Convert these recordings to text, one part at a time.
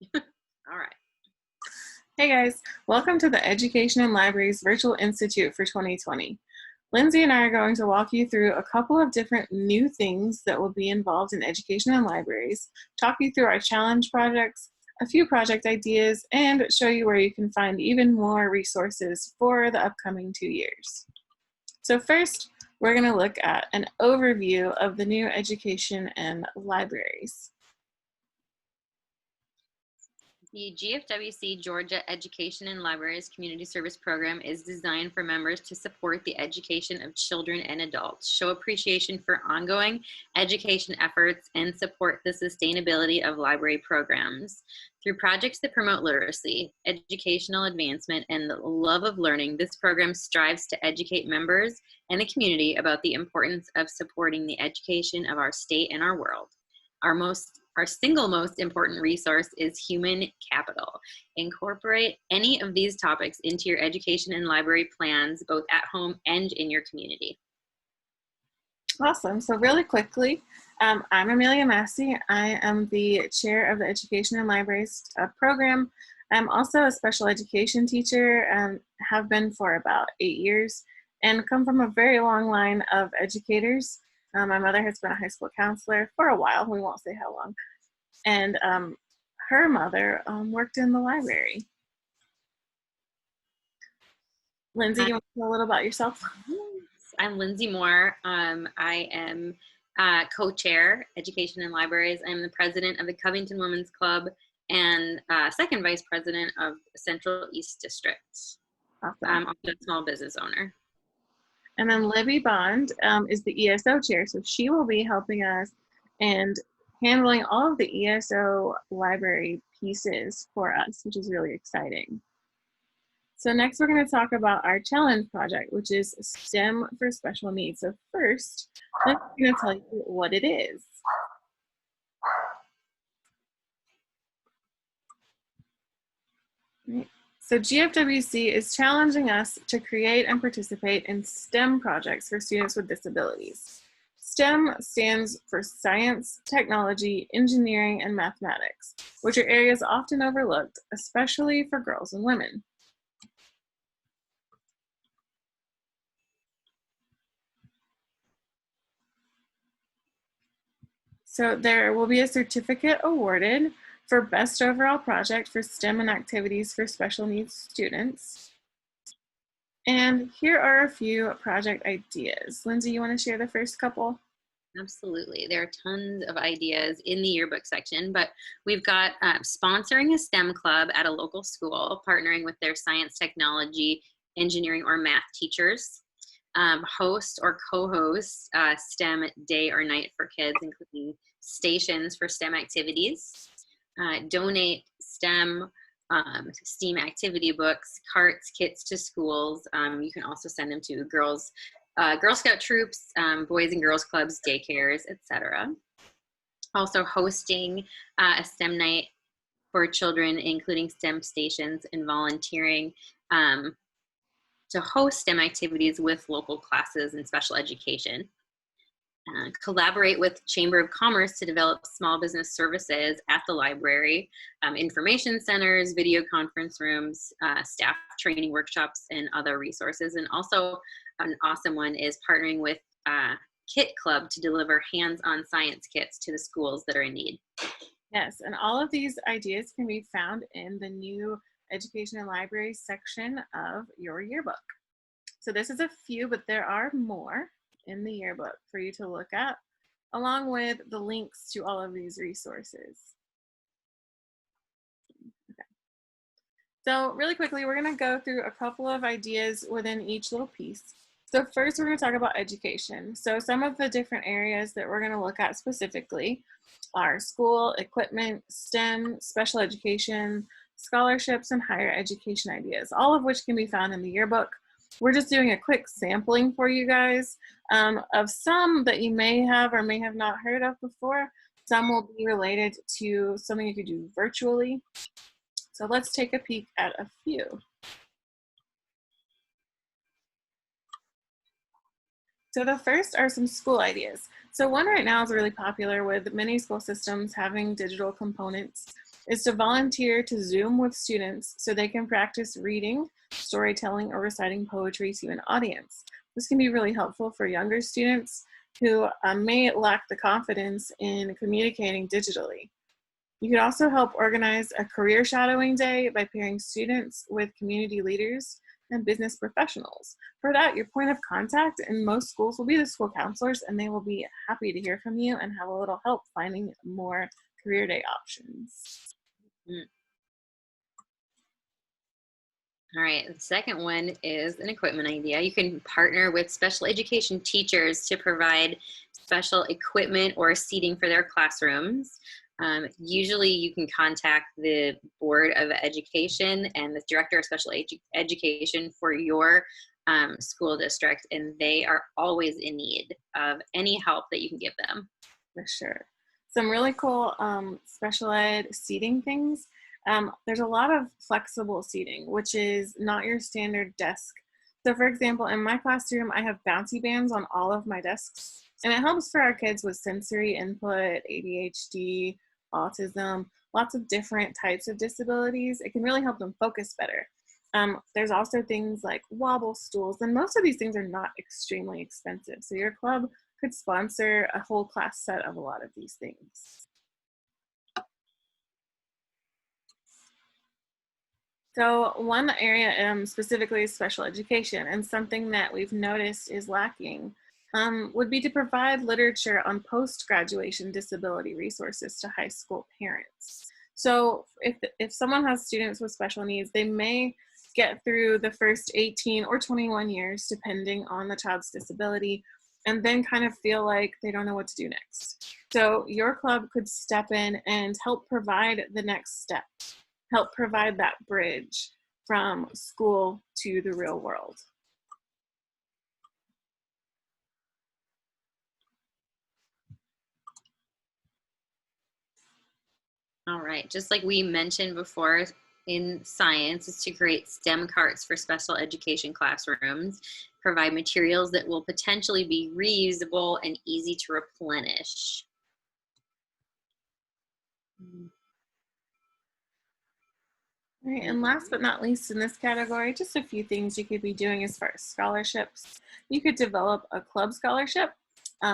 All right. Hey guys, welcome to the Education and Libraries Virtual Institute for 2020. Lindsey and I are going to walk you through a couple of different new things that will be involved in education and libraries, talk you through our challenge projects, a few project ideas, and show you where you can find even more resources for the upcoming 2 years. So first, we're going to look at an overview of the new education and libraries. The GFWC Georgia Education and Libraries Community Service Program is designed for members to support the education of children and adults, show appreciation for ongoing education efforts, and support the sustainability of library programs. Through projects that promote literacy, educational advancement, and the love of learning, this program strives to educate members and the community about the importance of supporting the education of our state and our world. Our single most important resource is human capital. Incorporate any of these topics into your education and library plans, both at home and in your community. Awesome. So really quickly, I'm Amelia Massey. I am the chair of the Education and Libraries program. I'm also a special education teacher and have been for about 8 years and come from a very long line of educators. My mother has been a high school counselor for a while. We won't say how long. And her mother worked in the library. Lindsey, you want to tell a little about yourself? I'm Lindsey Moore. I am co-chair, Education and Libraries. I'm the president of the Covington Women's Club and second vice president of Central East District. Awesome. I'm also a small business owner. And then Libby Bond is the ESO chair, so she will be helping us and handling all of the ESO library pieces for us, which is really exciting. So next we're going to talk about our challenge project, which is STEM for special needs. So first, I'm going to tell you what it is. Right. So GFWC is challenging us to create and participate in STEM projects for students with disabilities. STEM stands for science, technology, engineering, and mathematics, which are areas often overlooked, especially for girls and women. So there will be a certificate awarded for Best Overall Project for STEM and Activities for Special Needs Students. And here are a few project ideas. Lindsey, you want to share the first couple? Absolutely. There are tons of ideas in the yearbook section, but we've got sponsoring a STEM club at a local school, partnering with their science, technology, engineering, or math teachers. Host or co-host STEM day or night for kids, including stations for STEM activities. Donate STEM STEAM activity books, carts, kits to schools. You can also send them to Girl Scout troops, Boys and Girls Clubs, daycares, etc. Also hosting a STEM night for children, including STEM stations and volunteering to host STEM activities with local classes and special education. Collaborate with Chamber of Commerce to develop small business services at the library, information centers, video conference rooms, staff training workshops, and other resources. And also an awesome one is partnering with Kit Club to deliver hands-on science kits to the schools that are in need. Yes, and all of these ideas can be found in the new Education and Libraries section of your yearbook. So this is a few, but there are more in the yearbook for you to look at, along with the links to all of these resources. Okay. So really quickly, we're going to go through a couple of ideas within each little piece. So first, we're going to talk about education. So some of the different areas that we're going to look at specifically are school, equipment, STEM, special education, scholarships, and higher education ideas, all of which can be found in the yearbook. We're just doing a quick sampling for you guys of some that you may have or may have not heard of before. Some will be related to something you could do virtually. So let's take a peek at a few. So the first are some school ideas. So one right now is really popular with many school systems having digital components is to volunteer to Zoom with students so they can practice reading, storytelling, or reciting poetry to an audience. This can be really helpful for younger students who may lack the confidence in communicating digitally. You could also help organize a career shadowing day by pairing students with community leaders and business professionals. For that, your point of contact in most schools will be the school counselors, and they will be happy to hear from you and have a little help finding more career day options. Mm. All right, the second one is an equipment idea. You can partner with special education teachers to provide special equipment or seating for their classrooms. Usually you can contact the Board of Education and the Director of Special Education for your school district, and they are always in need of any help that you can give them. For sure. Some really cool special ed seating things. There's a lot of flexible seating, which is not your standard desk. So for example, in my classroom, I have bouncy bands on all of my desks, and it helps for our kids with sensory input, ADHD, autism, lots of different types of disabilities. It can really help them focus better. There's also things like wobble stools, and most of these things are not extremely expensive. So your club could sponsor a whole class set of a lot of these things. So one area specifically is special education, and something that we've noticed is lacking would be to provide literature on post-graduation disability resources to high school parents. So if someone has students with special needs, they may get through the first 18 or 21 years, depending on the child's disability, and then kind of feel like they don't know what to do next. So your club could step in and help provide the next step, help provide that bridge from school to the real world. All right, just like we mentioned before in science, is to create STEM carts for special education classrooms, provide materials that will potentially be reusable and easy to replenish. All right, and last but not least in this category, just a few things you could be doing as far as scholarships. You could develop a club scholarship.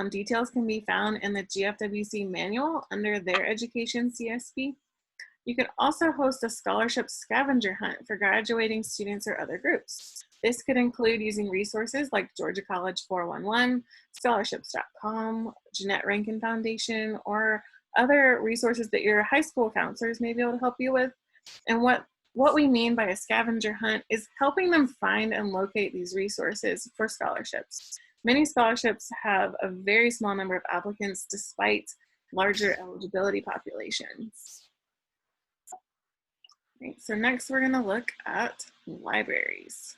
Details can be found in the GFWC manual under their education CSP. You could also host a scholarship scavenger hunt for graduating students or other groups. This could include using resources like Georgia College 411, scholarships.com, Jeanette Rankin Foundation, or other resources that your high school counselors may be able to help you with. And what we mean by a scavenger hunt is helping them find and locate these resources for scholarships. Many scholarships have a very small number of applicants despite larger eligibility populations. Right, so next we're going to look at libraries.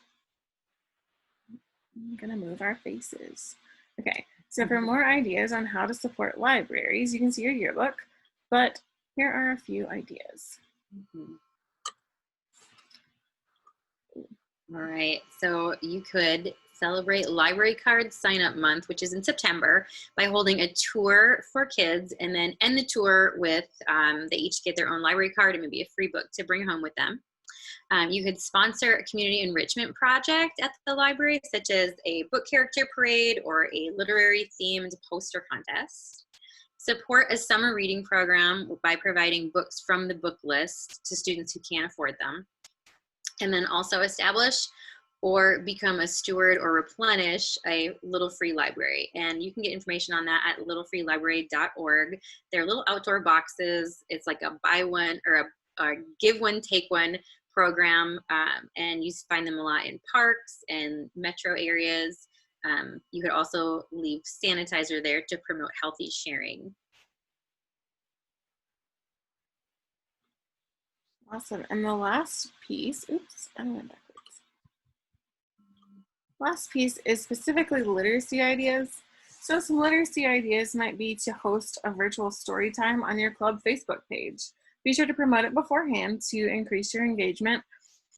I'm going to move our faces. Okay, so for more ideas on how to support libraries, you can see your yearbook, but here are a few ideas. All right, so you could celebrate Library Card Sign Up Month, which is in September, by holding a tour for kids and then end the tour with, they each get their own library card and maybe a free book to bring home with them. You could sponsor a community enrichment project at the library, such as a book character parade or a literary themed poster contest. Support a summer reading program by providing books from the book list to students who can't afford them. And then also establish or become a steward or replenish a Little Free Library. And you can get information on that at littlefreelibrary.org. They're little outdoor boxes. It's like a buy one or a give one, take one program. And you find them a lot in parks and metro areas. You could also leave sanitizer there to promote healthy sharing. Awesome. And the last piece, oops, I went backwards. Last piece is specifically literacy ideas. So some literacy ideas might be to host a virtual story time on your club Facebook page. Be sure to promote it beforehand to increase your engagement.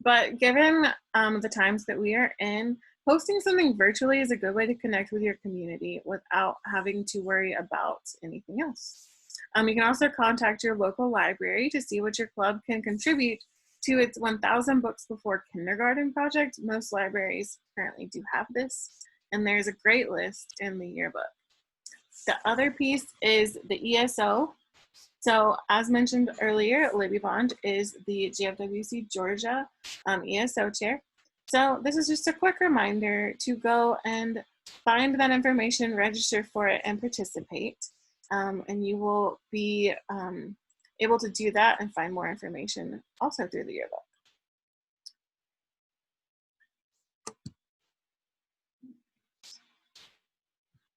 But given the times that we are in, hosting something virtually is a good way to connect with your community without having to worry about anything else. You can also contact your local library to see what your club can contribute to its 1,000 Books Before Kindergarten project. Most libraries currently do have this, and there's a great list in the yearbook. The other piece is the ESO. So as mentioned earlier, Libby Bond is the GFWC Georgia ESO chair. So this is just a quick reminder to go and find that information, register for it, and participate. And you will be able to do that and find more information also through the yearbook.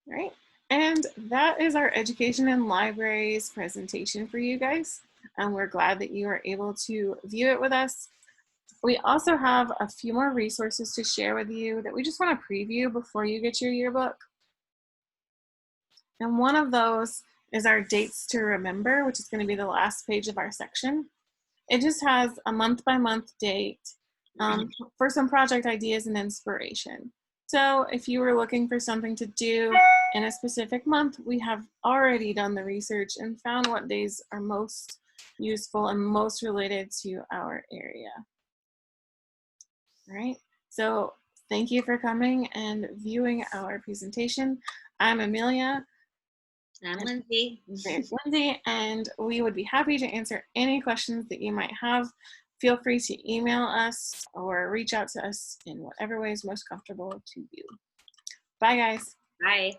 Right, and that is our Education in Libraries presentation for you guys. And we're glad that you are able to view it with us. We also have a few more resources to share with you that we just want to preview before you get your yearbook. And one of those is our Dates to Remember, which is going to be the last page of our section. It just has a month-by-month date for some project ideas and inspiration. So if you were looking for something to do in a specific month, we have already done the research and found what days are most useful and most related to our area. All right, so thank you for coming and viewing our presentation. I'm Amelia. I'm Lindsey. There's Lindsey, and we would be happy to answer any questions that you might have. Feel free to email us or reach out to us in whatever way is most comfortable to you. Bye, guys. Bye.